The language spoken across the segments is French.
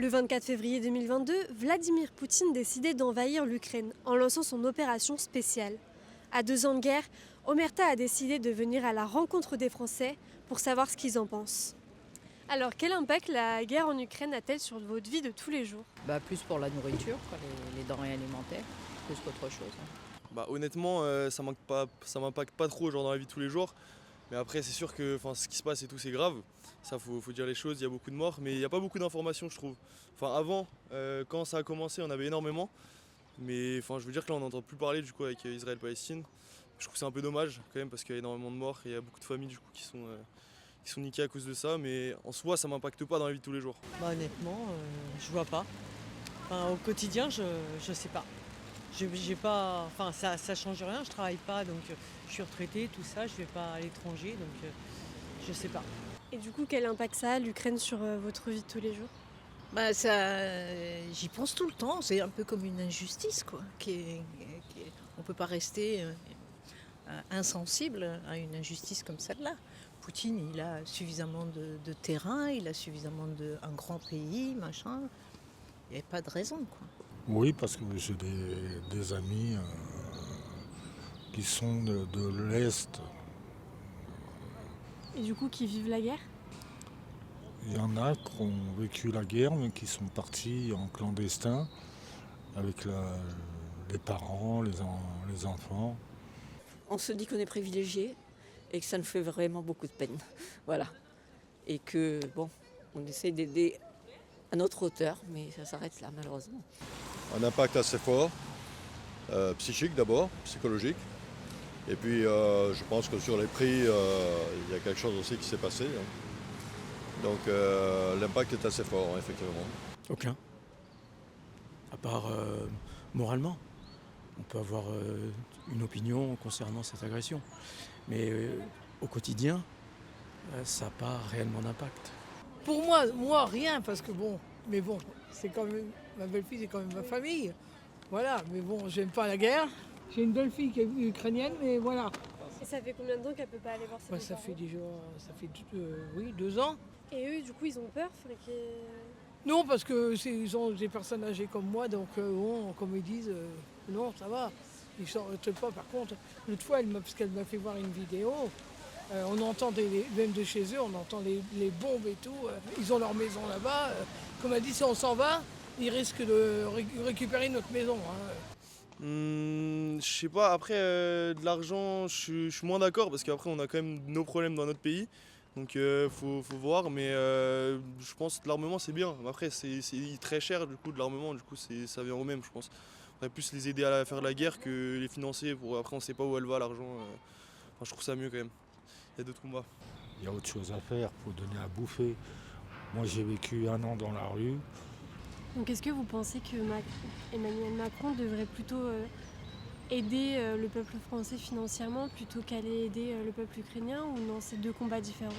Le 24 février 2022, Vladimir Poutine décidait d'envahir l'Ukraine en lançant son opération spéciale. À 2 ans de guerre, Omerta a décidé de venir à la rencontre des Français pour savoir ce qu'ils en pensent. Alors, quel impact la guerre en Ukraine a-t-elle sur votre vie de tous les jours ? Plus pour la nourriture, quoi, les denrées alimentaires, plus qu'autre chose. Honnêtement, ça m'impacte pas trop genre, dans la vie de tous les jours. Mais après, c'est sûr que ce qui se passe et tout, c'est grave. Ça, faut dire les choses, il y a beaucoup de morts, mais il n'y a pas beaucoup d'informations, je trouve. Avant, quand ça a commencé, on avait énormément. Mais je veux dire que là, on n'entend plus parler du coup avec Israël-Palestine. Je trouve que c'est un peu dommage quand même parce qu'il y a énormément de morts et il y a beaucoup de familles du coup qui sont niquées à cause de ça. Mais en soi, ça m'impacte pas dans la vie de tous les jours. Honnêtement, je vois pas. Au quotidien, je sais pas. J'ai pas. Ça change rien, je travaille pas, donc je suis retraitée, tout ça, je vais pas à l'étranger, donc je sais pas. Et du coup, quel impact ça a, l'Ukraine, sur votre vie de tous les jours ? J'y pense tout le temps, c'est un peu comme une injustice, quoi. On peut pas rester insensible à une injustice comme celle-là. Poutine, il a suffisamment de terrain, il a suvaisamment un grand pays, machin. Il n'y avait pas de raison, quoi. Oui, parce que j'ai des amis qui sont de l'Est. Et du coup, qui vivent la guerre ? Il y en a qui ont vécu la guerre, mais qui sont partis en clandestin avec les parents, les enfants. On se dit qu'on est privilégié et que ça nous fait vraiment beaucoup de peine. Voilà. Et que, on essaie d'aider à notre hauteur, mais ça s'arrête là, malheureusement. Un impact assez fort, psychique d'abord, psychologique. Et puis je pense que sur les prix, il y a quelque chose aussi qui s'est passé. Donc l'impact est assez fort, effectivement. Aucun. À part moralement. On peut avoir une opinion concernant cette agression. Mais au quotidien, ça n'a pas réellement d'impact. Pour moi, rien, parce que c'est quand même, ma belle-fille, c'est quand même ma famille. Voilà, mais j'aime pas la guerre. J'ai une belle-fille qui est ukrainienne, mais voilà. Et ça fait combien de temps qu'elle peut pas aller voir ses parents ? Ça fait 2 ans. Et eux, du coup, ils ont peur Non, parce que ils ont des personnes âgées comme moi, donc comme ils disent, non, ça va. Ils sortent pas. Par contre, l'autre fois, parce qu'elle m'a fait voir une vidéo, on entend même de chez eux, on entend les bombes et tout. Ils ont leur maison là-bas. Comme elle dit, si on s'en va, ils risquent de récupérer notre maison. Je sais pas, après de l'argent, je suis moins d'accord parce qu'après on a quand même nos problèmes dans notre pays. Donc faut voir, mais je pense que l'armement c'est bien. Après c'est très cher du coup de l'armement, du coup ça vient au même je pense. On devrait plus les aider à faire la guerre que les financer, après on sait pas où elle va l'argent. Je trouve ça mieux quand même. Il y a d'autres combats. Il y a autre chose à faire, il faut donner à bouffer. Moi j'ai vécu 1 an dans la rue. Donc est-ce que vous pensez que Emmanuel Macron devrait plutôt aider le peuple français financièrement plutôt qu'aller aider le peuple ukrainien, ou non, c'est 2 combats différents ?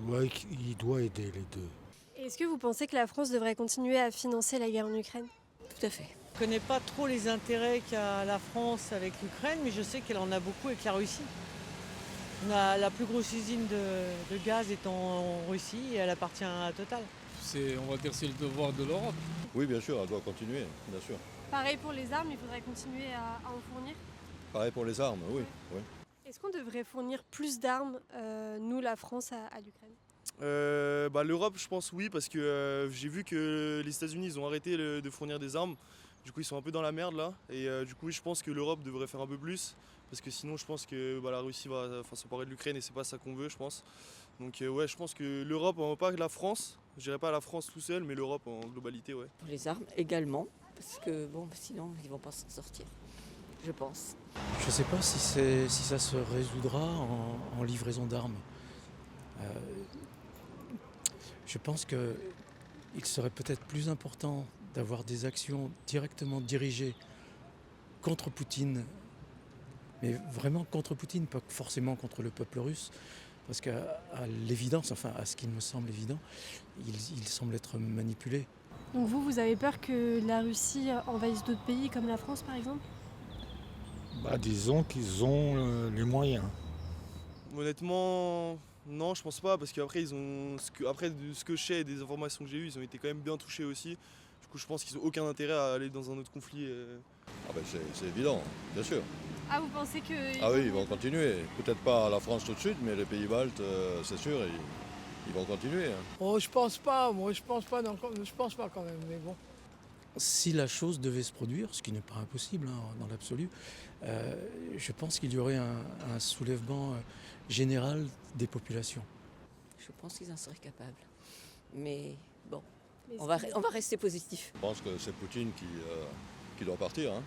Ouais, il doit aider les deux. Et est-ce que vous pensez que la France devrait continuer à financer la guerre en Ukraine ? Tout à fait. Je ne connais pas trop les intérêts qu'a la France avec l'Ukraine, mais je sais qu'elle en a beaucoup avec la Russie. La plus grosse usine de gaz est en Russie et elle appartient à Total. On va dire c'est le devoir de l'Europe. Oui, bien sûr, elle doit continuer, bien sûr. Pareil pour les armes, il faudrait continuer à en fournir ? Pareil pour les armes, oui. Est-ce qu'on devrait fournir plus d'armes, nous, la France, à l'Ukraine ? L'Europe, je pense oui, parce que j'ai vu que les États-Unis ils ont arrêté de fournir des armes. Du coup, ils sont un peu dans la merde là. Et du coup, je pense que l'Europe devrait faire un peu plus. Parce que sinon, je pense que la Russie va s'emparer de l'Ukraine et c'est pas ça qu'on veut, je pense. Donc, je pense que l'Europe, pas la France. Je dirais pas la France tout seul, mais l'Europe en globalité, ouais. Pour les armes également, parce que sinon ils vont pas s'en sortir, je pense. Je ne sais pas si ça se résoudra en livraison d'armes. Je pense qu'il serait peut-être plus important d'avoir des actions directement dirigées contre Poutine, mais vraiment contre Poutine, pas forcément contre le peuple russe, parce qu'à l'évidence, à ce qui me semble évident, il semble être manipulé. Donc vous avez peur que la Russie envahisse d'autres pays comme la France par exemple ? Disons qu'ils ont les moyens. Honnêtement, Non, je pense pas, parce qu'après, après, de ce que je sais et des informations que j'ai eues, ils ont été quand même bien touchés aussi. Du coup, je pense qu'ils n'ont aucun intérêt à aller dans un autre conflit. Ah ben c'est évident, bien sûr. Ah, vous pensez que... Ah oui, ils vont continuer. Peut-être pas la France tout de suite, mais les pays baltes, c'est sûr, ils vont continuer. Hein. Oh, je pense pas, moi je pense pas, je pense pas quand même, mais bon. Si la chose devait se produire, ce qui n'est pas impossible dans l'absolu, je pense qu'il y aurait un soulèvement général des populations. Je pense qu'ils en seraient capables. Mais bon, Mais on va rester positif. Je pense que c'est Poutine qui doit partir. Hein.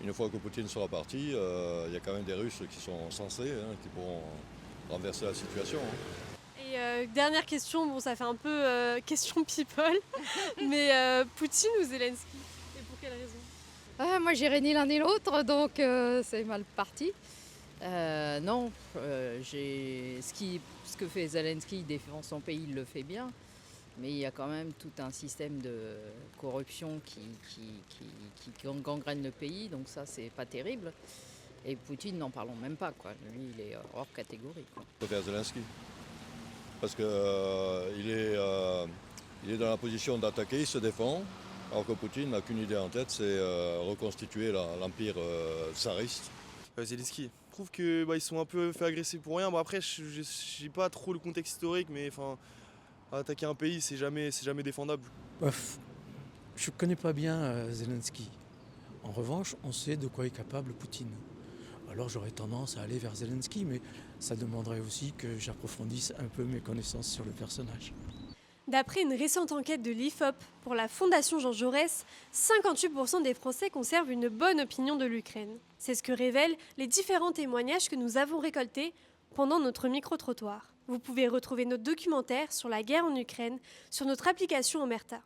Une fois que Poutine sera parti, il y a quand même des Russes qui sont censés, hein, qui pourront renverser la situation. Hein. Et dernière question, bon ça fait un peu question people, mais Poutine ou Zelensky? Et pour quelle raison? Moi, j'irai ni l'un ni l'autre, donc c'est mal parti. Non, ce que fait Zelensky, il défend son pays, il le fait bien. Mais il y a quand même tout un système de corruption qui gangrène le pays, donc ça, c'est pas terrible. Et Poutine, n'en parlons même pas, quoi. Lui, il est hors catégorie, quoi. Je préfère Zelensky. Parce qu'il est dans la position d'attaquer, il se défend, alors que Poutine n'a qu'une idée en tête, c'est reconstituer l'empire tsariste. Zelensky. Je trouve que ils sont un peu fait agresser pour rien. Bon, après, je n'ai pas trop le contexte historique, mais enfin, attaquer un pays, c'est jamais défendable. Je ne connais pas bien Zelensky. En revanche, on sait de quoi est capable Poutine. Alors j'aurais tendance à aller vers Zelensky, mais ça demanderait aussi que j'approfondisse un peu mes connaissances sur le personnage. D'après une récente enquête de l'IFOP pour la Fondation Jean Jaurès, 58% des Français conservent une bonne opinion de l'Ukraine. C'est ce que révèlent les différents témoignages que nous avons récoltés pendant notre micro-trottoir. Vous pouvez retrouver notre documentaire sur la guerre en Ukraine sur notre application Omerta,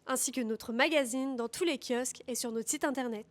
ainsi que notre magazine dans tous les kiosques et sur notre site internet.